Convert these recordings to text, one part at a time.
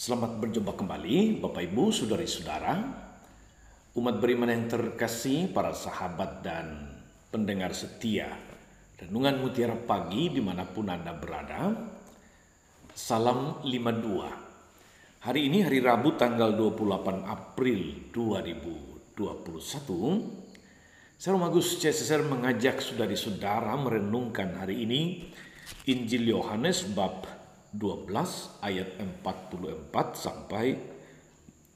Selamat berjumpa kembali Bapak Ibu, Saudari-saudara, umat beriman yang terkasih, para sahabat dan pendengar setia Renungan Mutiara Pagi dimanapun Anda berada. Salam 52. Hari ini hari Rabu tanggal 28 April 2021. Saya Romagus CSSR mengajak saudari-saudara merenungkan hari ini Injil Yohanes bab 12 ayat 44 sampai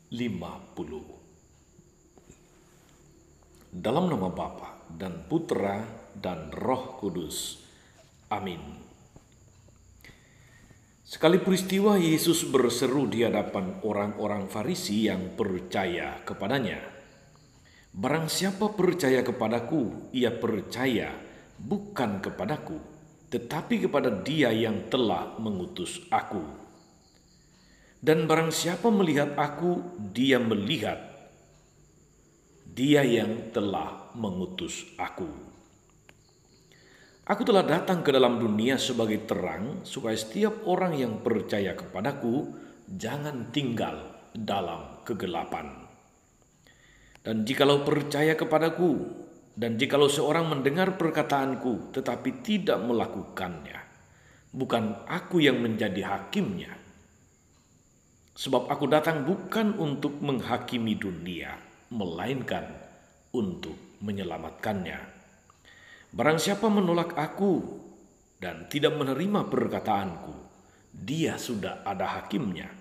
50. Dalam nama Bapa dan Putra dan Roh Kudus. Amin. Sekali peristiwa Yesus berseru di hadapan orang-orang Farisi yang percaya kepadanya. Barang siapa percaya kepadaku, ia percaya bukan kepadaku, tetapi kepada Dia yang telah mengutus aku. Dan barang siapa melihat aku, dia melihat Dia yang telah mengutus aku. Aku telah datang ke dalam dunia sebagai terang, supaya setiap orang yang percaya kepadaku jangan tinggal dalam kegelapan. Dan jikalau percaya kepadaku, dan jikalau seorang mendengar perkataanku tetapi tidak melakukannya, bukan aku yang menjadi hakimnya. Sebab aku datang bukan untuk menghakimi dunia, melainkan untuk menyelamatkannya. Barang siapa menolak aku dan tidak menerima perkataanku, dia sudah ada hakimnya,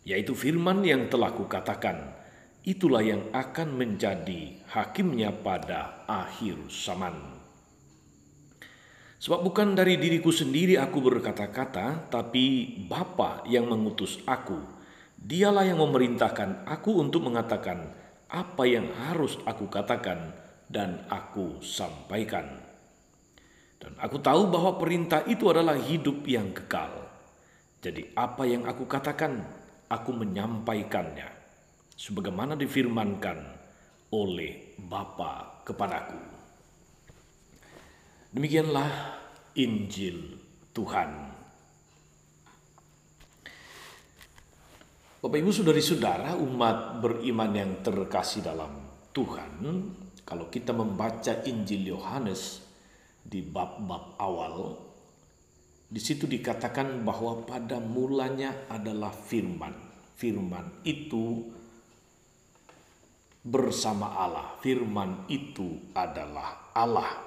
yaitu firman yang telah kukatakan. Itulah yang akan menjadi hakimnya pada akhir zaman. Sebab bukan dari diriku sendiri aku berkata-kata, tapi Bapa yang mengutus aku. Dialah yang memerintahkan aku untuk mengatakan apa yang harus aku katakan dan aku sampaikan. Dan aku tahu bahwa perintah itu adalah hidup yang kekal. Jadi apa yang aku katakan, aku menyampaikannya, sebagaimana difirmankan oleh Bapa kepadaku. Demikianlah Injil Tuhan. Bapak Ibu, Saudari-saudara, umat beriman yang terkasih dalam Tuhan, kalau kita membaca Injil Yohanes di bab-bab awal, di situ dikatakan bahwa pada mulanya adalah firman. Firman itu bersama Allah. Firman itu adalah Allah.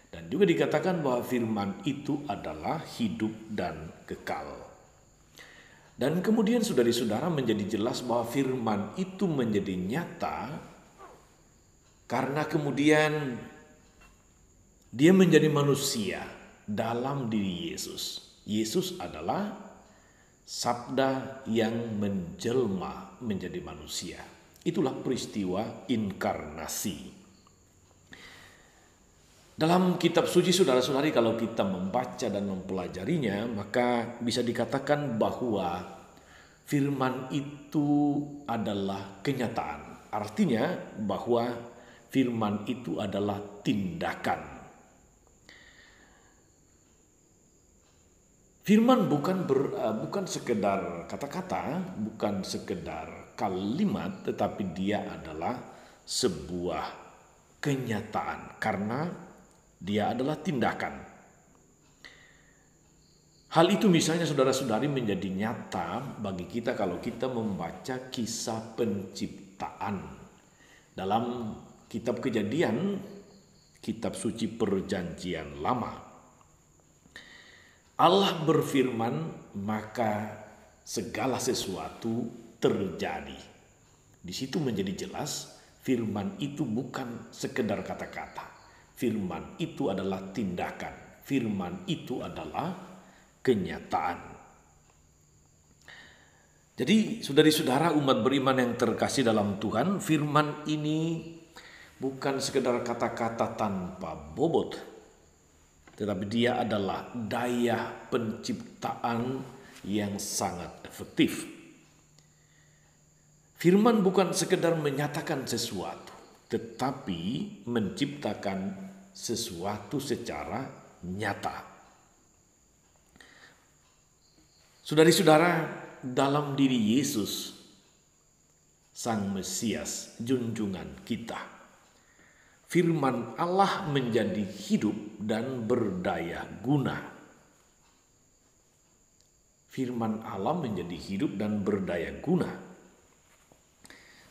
Dan juga dikatakan bahwa firman itu adalah hidup dan kekal. Dan kemudian saudari-saudara menjadi jelas bahwa firman itu menjadi nyata karena kemudian dia menjadi manusia dalam diri Yesus. Yesus adalah sabda yang menjelma menjadi manusia. Itulah peristiwa inkarnasi. Dalam kitab suci saudara-saudari, kalau kita membaca dan mempelajarinya, maka bisa dikatakan bahwa firman itu adalah kenyataan. Artinya bahwa firman itu adalah tindakan. Firman bukan sekedar kata-kata, bukan sekedar kalimat, tetapi dia adalah sebuah kenyataan karena dia adalah tindakan. Hal itu misalnya saudara-saudari menjadi nyata bagi kita kalau kita membaca kisah penciptaan. Dalam kitab Kejadian, kitab suci perjanjian lama, Allah berfirman, maka segala sesuatu terjadi. Di situ menjadi jelas firman itu bukan sekedar kata-kata. Firman itu adalah tindakan. Firman itu adalah kenyataan. Jadi saudari-saudara umat beriman yang terkasih dalam Tuhan, firman ini bukan sekedar kata-kata tanpa bobot, tetapi dia adalah daya penciptaan yang sangat efektif. Firman bukan sekedar menyatakan sesuatu, tetapi menciptakan sesuatu secara nyata. Saudari-saudara, dalam diri Yesus, Sang Mesias, junjungan kita. Firman Allah menjadi hidup dan berdaya guna. Firman Allah menjadi hidup dan berdaya guna.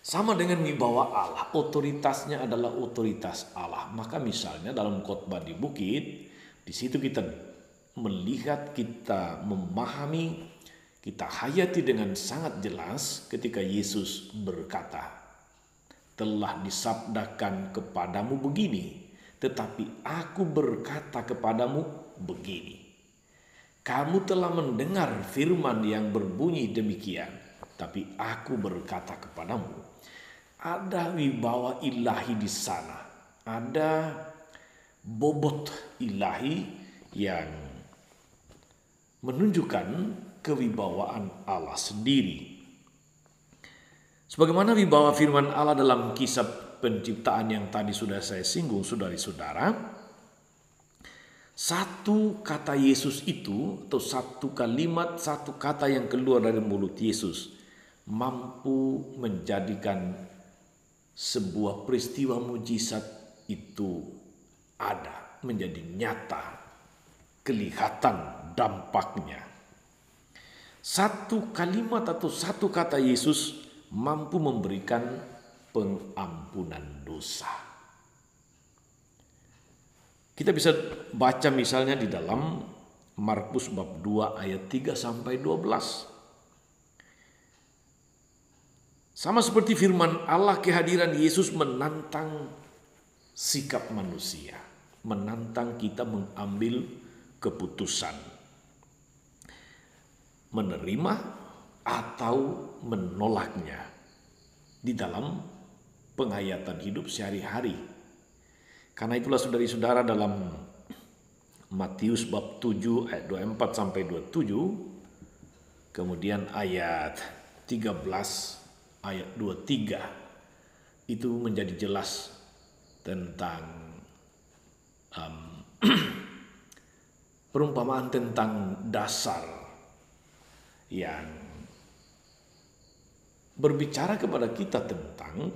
Sama dengan wibawa Allah, otoritasnya adalah otoritas Allah. Maka misalnya dalam khotbah di bukit, di situ kita melihat, kita memahami, kita hayati dengan sangat jelas ketika Yesus berkata, telah disabdakan kepadamu begini, tetapi aku berkata kepadamu begini. Kamu telah mendengar firman yang berbunyi demikian, tapi aku berkata kepadamu. Ada wibawa ilahi di sana, ada bobot ilahi yang menunjukkan kewibawaan Allah sendiri. Sebagaimana wibawa firman Allah dalam kisah penciptaan yang tadi sudah saya singgung, saudara-saudara, satu kata Yesus itu, atau satu kalimat, satu kata yang keluar dari mulut Yesus mampu menjadikan sebuah peristiwa mujizat itu ada, menjadi nyata, kelihatan dampaknya. Satu kalimat atau satu kata Yesus mampu memberikan pengampunan dosa. Kita bisa baca misalnya di dalam Markus bab 2 ayat 3 sampai 12. Sama seperti firman Allah, kehadiran Yesus menantang sikap manusia, menantang kita mengambil keputusan, menerima atau menolaknya di dalam penghayatan hidup sehari-hari. Karena itulah saudari-saudara, dalam Matius bab 7 ayat 24 sampai 27, kemudian ayat 13 ayat 23 itu menjadi jelas tentang perumpamaan tentang dasar yang berbicara kepada kita tentang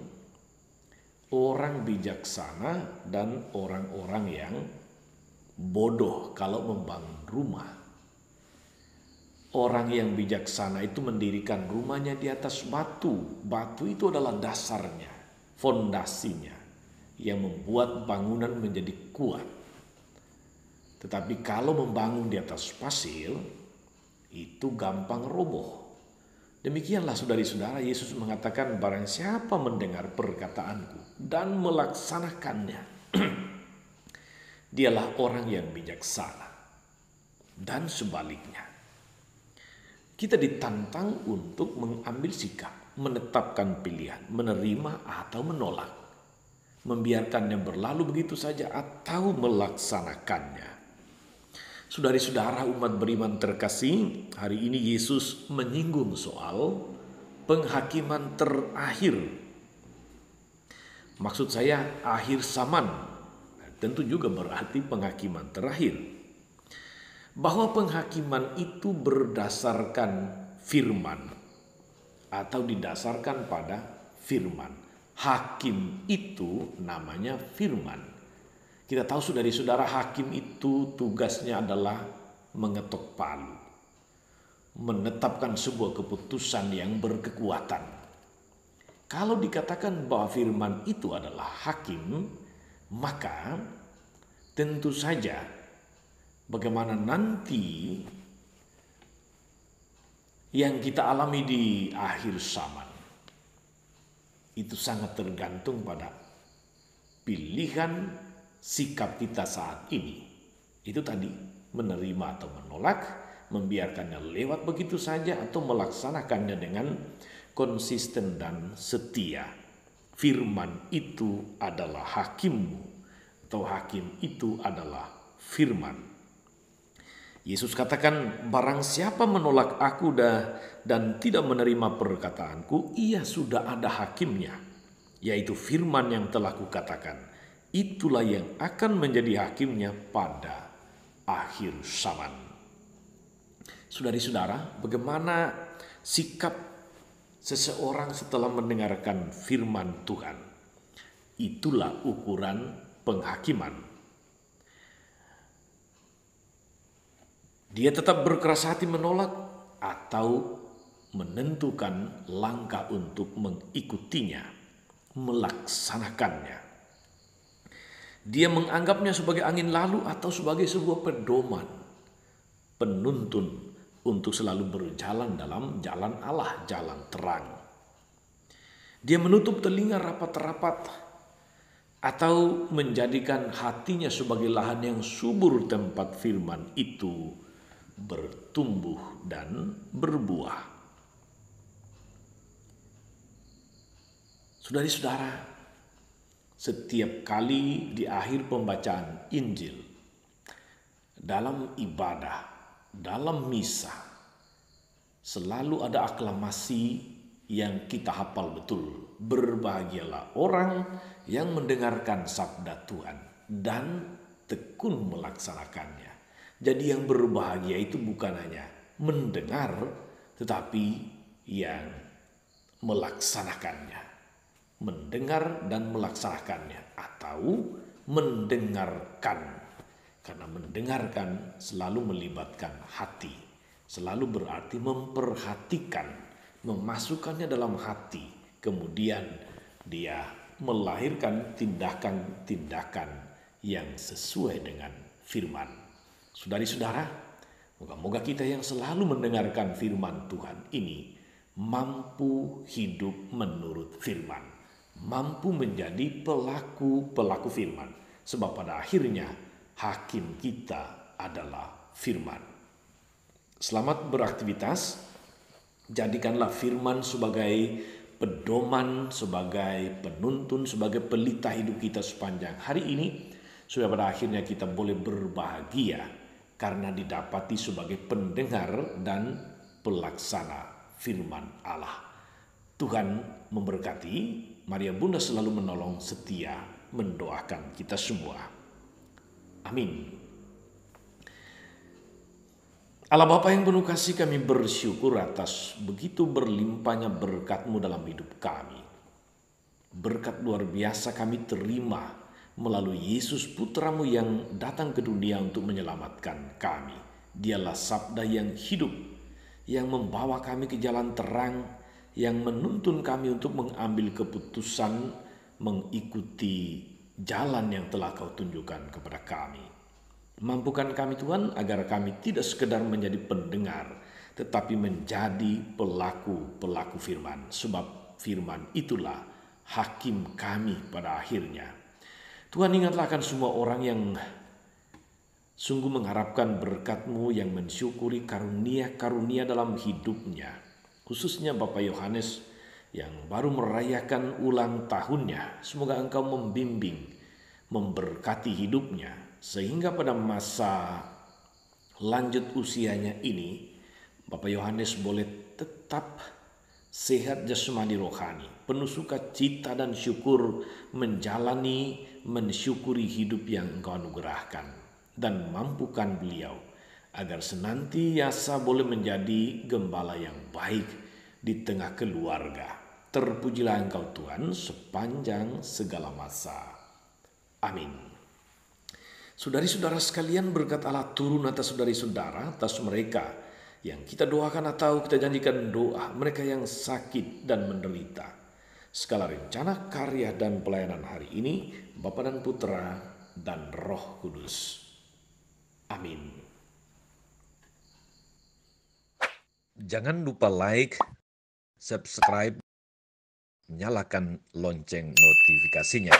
orang bijaksana dan orang-orang yang bodoh kalau membangun rumah. Orang yang bijaksana itu mendirikan rumahnya di atas batu. Batu itu adalah dasarnya, fondasinya, yang membuat bangunan menjadi kuat. Tetapi kalau membangun di atas pasir, itu gampang roboh. Demikianlah saudari-saudara, Yesus mengatakan, barang siapa mendengar perkataanku dan melaksanakannya, dialah orang yang bijaksana. Dan sebaliknya, kita ditantang untuk mengambil sikap, menetapkan pilihan, menerima atau menolak, membiarkannya berlalu begitu saja atau melaksanakannya. Saudari-saudara umat beriman terkasih, hari ini Yesus menyinggung soal penghakiman terakhir. Maksud saya akhir zaman, tentu juga berarti penghakiman terakhir. Bahwa penghakiman itu berdasarkan firman atau didasarkan pada firman. Hakim itu namanya firman. Kita tahu saudari-saudara, hakim itu tugasnya adalah mengetok palu, menetapkan sebuah keputusan yang berkekuatan. Kalau dikatakan bahwa firman itu adalah hakim, maka tentu saja bagaimana nanti yang kita alami di akhir zaman itu sangat tergantung pada pilihan sikap kita saat ini. Itu tadi, menerima atau menolak, membiarkannya lewat begitu saja atau melaksanakannya dengan konsisten dan setia. Firman itu adalah hakimmu, atau hakim itu adalah firman. Yesus katakan, barang siapa menolak aku dan tidak menerima perkataanku, ia sudah ada hakimnya, yaitu firman yang telah kukatakan. Itulah yang akan menjadi hakimnya pada akhir zaman. Saudari-saudara, bagaimana sikap seseorang setelah mendengarkan firman Tuhan. Itulah ukuran penghakiman. Dia tetap berkeras hati menolak atau menentukan langkah untuk mengikutinya, melaksanakannya. Dia menganggapnya sebagai angin lalu atau sebagai sebuah pedoman, penuntun untuk selalu berjalan dalam jalan Allah, jalan terang. Dia menutup telinga rapat-rapat atau menjadikan hatinya sebagai lahan yang subur tempat firman itu bertumbuh dan berbuah. Saudara-saudara, setiap kali di akhir pembacaan Injil, dalam ibadah, dalam misa, selalu ada aklamasi yang kita hafal betul. Berbahagialah orang yang mendengarkan sabda Tuhan dan tekun melaksanakannya. Jadi yang berbahagia itu bukan hanya mendengar, tetapi yang melaksanakannya. Mendengar dan melaksanakannya, atau mendengarkan, karena mendengarkan selalu melibatkan hati, selalu berarti memperhatikan, memasukkannya dalam hati, kemudian dia melahirkan tindakan-tindakan yang sesuai dengan firman. Saudari-saudara, moga-moga kita yang selalu mendengarkan firman Tuhan ini mampu hidup menurut firman, mampu menjadi pelaku firman, sebab pada akhirnya hakim kita adalah firman. Selamat beraktivitas, jadikanlah firman sebagai pedoman, sebagai penuntun, sebagai pelita hidup kita sepanjang hari ini, supaya pada akhirnya kita boleh berbahagia karena didapati sebagai pendengar dan pelaksana firman Allah. Tuhan memberkati. Maria Bunda selalu menolong, setia mendoakan kita semua. Amin. Allah Bapa yang penuh kasih, kami bersyukur atas begitu berlimpahnya berkat-Mu dalam hidup kami. Berkat luar biasa kami terima melalui Yesus Putra-Mu yang datang ke dunia untuk menyelamatkan kami. Dialah sabda yang hidup, yang membawa kami ke jalan terang, yang menuntun kami untuk mengambil keputusan mengikuti jalan yang telah Kau tunjukkan kepada kami. Mampukan kami Tuhan agar kami tidak sekedar menjadi pendengar, tetapi menjadi pelaku firman. Sebab firman itulah hakim kami pada akhirnya. Tuhan, ingatlah akan semua orang yang sungguh mengharapkan berkat-Mu, yang mensyukuri karunia-karunia dalam hidupnya. Khususnya Bapak Yohanes yang baru merayakan ulang tahunnya. Semoga Engkau membimbing, memberkati hidupnya, sehingga pada masa lanjut usianya ini, Bapak Yohanes boleh tetap sehat jasmani rohani, penuh sukacita dan syukur menjalani, mensyukuri hidup yang Engkau anugerahkan, dan mampukan beliau agar senantiasa boleh menjadi gembala yang baik di tengah keluarga. Terpujilah Engkau Tuhan sepanjang segala masa. Amin. Saudari-saudara sekalian, berkat Allah turun atas saudari-saudara, atas mereka yang kita doakan atau kita janjikan doa, mereka yang sakit dan menderita. Segala rencana, karya, dan pelayanan hari ini, Bapa dan Putra dan Roh Kudus. Amin. Jangan lupa like, subscribe, nyalakan lonceng notifikasinya.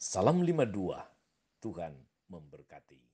Salam 52, Tuhan memberkati.